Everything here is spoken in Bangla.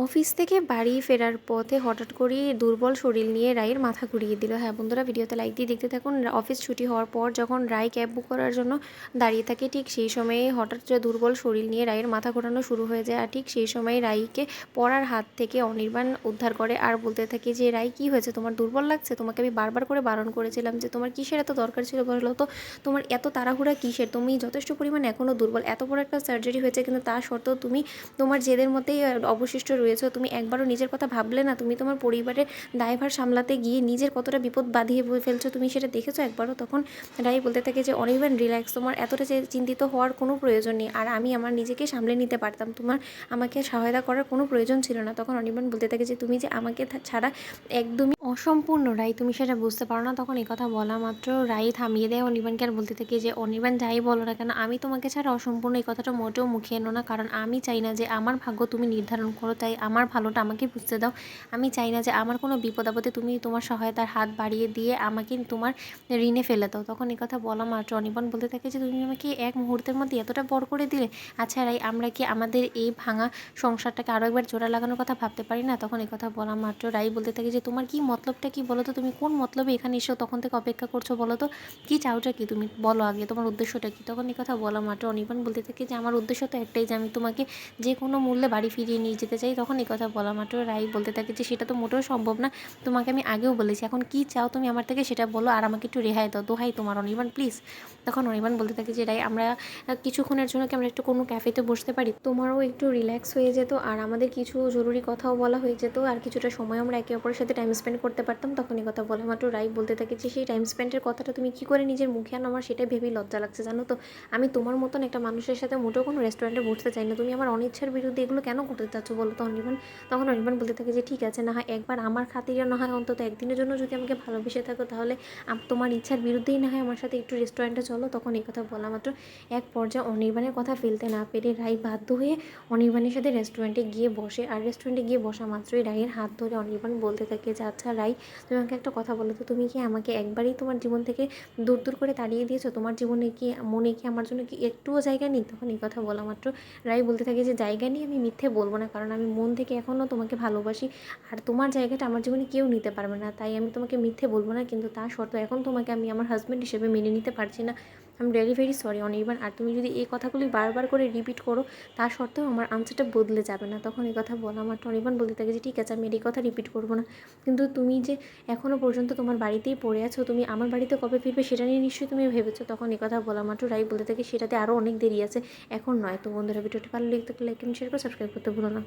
অফিস থেকে বাড়ি ফেরার পথে হঠাৎ করেই দুর্বল শরীর নিয়ে রাইয়ের মাথা ঘুরিয়ে দিল। হ্যাঁ বন্ধুরা, ভিডিওতে লাইক দিয়ে দেখতে থাকুন। অফিস ছুটি হওয়ার পর যখন রাই ক্যাব বুক করার জন্য দাঁড়িয়ে থাকে, ঠিক সেই সময়ে হঠাৎ যে দুর্বল শরীর নিয়ে রাইয়ের মাথা ঘোরানো শুরু হয়ে যায়। আর ঠিক সেই সময় রাইকে পড়ার হাত থেকে অনির্বাণ উদ্ধার করে আর বলতে থাকে যে, রাই কী হয়েছে, তোমার দুর্বল লাগছে? তোমাকে আমি বারবার করে বারণ করেছিলাম যে তোমার কিসের এত দরকার ছিল বলো তো, তোমার এত তাড়াহুড়া কিসের? তুমি যথেষ্ট পরিমাণ এখনও দুর্বল, এত বড় একটা সার্জারি হয়েছে কিন্তু তা সত্ত্বেও তুমি তোমার জেদের মধ্যেই অবশিষ্ট রয়েছো। তুমি একবারও নিজের কথা ভাবলে না? তুমি তোমার পরিবারের দায়ভার সামলাতে গিয়ে নিজের কতটা বিপদ বাঁধিয়ে ফেলছো, তুমি সেটা দেখেছো একবারও? তখন রাই বলতে থাকে যে, অনির্বাণ রিল্যাক্স, তোমার এতটা চিন্তিত হওয়ার কোনো প্রয়োজন নেই, আর আমি আমার নিজেকে সামলে নিতে পারতাম, তোমার আমাকে সহায়তা করার কোনো প্রয়োজন ছিল না। তখন অনির্বাণ বলতে থাকে যে, তুমি যে আমাকে ছাড়া একদমই অসম্পূর্ণ রাই, তুমি সেটা বুঝতে পারো না। তখন এই কথা বলা মাত্র রাই থামিয়ে দেয় অনির্বাণকে আর বলতে থাকে যে, অনির্বাণ যাই বলো না কেন, আমি তোমাকে ছাড়া অসম্পূর্ণ, এই কথাটা মোটেও মুখে এনো না, কারণ আমি চাই না যে আমার ভাগ্য তুমি নির্ধারণ করো, তাই আমার ভালোটা আমাকে বুঝতে দাও। আমি চাই না যে আমার কোনো বিপদ আপদে তুমি তোমার সহায়তার হাত বাড়িয়ে দিয়ে আমাকে তোমার ঋণে ফেলে দাও। তখন এই কথা বলা মাত্র অনির্বাণ বলতে থাকে যে, তুমি আমাকে এক মুহূর্তের মধ্যে এতটা বড় করে দিলে। আচ্ছা রাই, আমরা কি আমাদের এই ভাঙা সংসারটাকে আরও একবার জোড়া লাগানোর কথা ভাবতে পারি না? তখন এই কথা বলা মাত্র রাই বলতে থাকে যে, তোমার কি মতলবটা কি বলো তো, তুমি কোন মতলবে এখানে এসেও তখন থেকে অপেক্ষা করছো বলো তো, কি চাওটা কি, তুমি বলো আগে তোমার উদ্দেশ্যটা কি? তখন এই কথা বলা মাত্র অনির্বাণ বলতে থাকে যে, আমার উদ্দেশ্য তো একটাই, যে আমি তোমাকে যে কোনো মূল্যে বাড়ি ফিরিয়ে নিয়ে যেতে চাই। তখন এই কথা বলা মাত্র রাই বলতে থাকে যে, সেটা তো মোটেও সম্ভব না, তোমাকে আমি আগেও বলেছি, এখন কি চাও তুমি আমার থেকে সেটা বলো, আর আমাকে একটু রেহাই দাও, দোহাই তোমার অনির্বাণ প্লিজ। তখন অনির্বাণ বলতে থাকে যে, রাই আমরা কিছুক্ষণের জন্য কি আমরা একটু কোনো ক্যাফেতে বসতে পারি, তোমারও একটু রিল্যাক্স হয়ে যেত, আর আমাদের কিছু জরুরি কথাও বলা হয়ে যেত, আর কিছুটা সময় আমরা একে অপরের সাথে টাইম স্পেন্ড করতে পারতাম। তখন এই কথা বলা মাত্র রাই বলতে থাকে যে, সেই টাইম স্পেন্ডের কথাটা তুমি কী করে নিজের মুখে আনো, আমার সেটাই ভেবেই লজ্জা লাগছে জানো তো। আমি তোমার মতন একটা মানুষের সাথে মোটেও কোনো রেস্টুরেন্টে বসতে চাই না, তুমি আমার অনিচ্ছার বিরুদ্ধে এগুলো কেন করতে চাচ্ছ বলো তো অনির্বাণ। তখন অনির্বাণ বলতে থাকে যে, ঠিক আছে, না হয় একবার আমার খাতিরে, না হয় অন্তত একদিনের জন্য যদি আমাকে ভালোবেসে থাকো, তাহলে তোমার ইচ্ছার বিরুদ্ধেই না হয় আমার সাথে একটু রেস্টুরেন্টে চলো। তখন এই কথা বলা মাত্র এক পর্যায়ে অনির্বাণের কথা ফেলতে না পেরে রাই বাধ্য হয়ে অনির্বাণের সাথে রেস্টুরেন্টে গিয়ে বসে। আর রেস্টুরেন্টে গিয়ে বসা মাত্রই রাইয়ের হাত ধরে অনির্বাণ বলতে থাকে যে, আচ্ছা রাই, তুমি আমাকে একটা কথা বলো তো, তুমি কি আমাকে একবারই তোমার জীবন থেকে দূর দূর করে তাড়িয়ে দিয়েছো? তোমার জীবনে কি, মনে কি আমার জন্য কি একটুও জায়গা নেই? তখন এই কথা বলা মাত্র রাই বলতে থাকে যে, জায়গা নিয়ে আমি মিথ্যে বলবো না, কারণ আমি মন থেকে এখনও তোমাকে ভালোবাসি, আর তোমার জায়গাটা আমার জীবনে কেউ নিতে পারবে না, তাই আমি তোমাকে মিথ্যে বলবো না, কিন্তু তা সত্ত্বেও এখন তোমাকে আমি আমার হাজব্যান্ড হিসেবে মেনে নিতে পারছি না। আমি ভেরি ভেরি সরি অনির্বাণ, আর তুমি যদি এই কথাগুলি বারবার করে রিপিট করো, তা সত্ত্বেও আমার আনসারটা বদলে যাবে না। তখন এই কথা বলা মাত্র অনির্বাণ বলতে থাকে যে, ঠিক আছে, আমি এই কথা রিপিট করবো না, কিন্তু তুমি যে এখনও পর্যন্ত তোমার বাড়িতেই পড়ে আছো, তুমি আমার বাড়িতে কবে ফিরবে সেটা নিয়ে নিশ্চয়ই তুমি ভেবেছো। তখন এই কথা বলা মাত্র রাই বলতে থাকে, সেটাতে আরও অনেক দেরি আছে, এখন নয়। তো বন্ধুরা, ভিডিওটি ভালো লেগে থাকলে লাইক এবং শেয়ার করে সাবস্ক্রাইব করতে ভুলো না।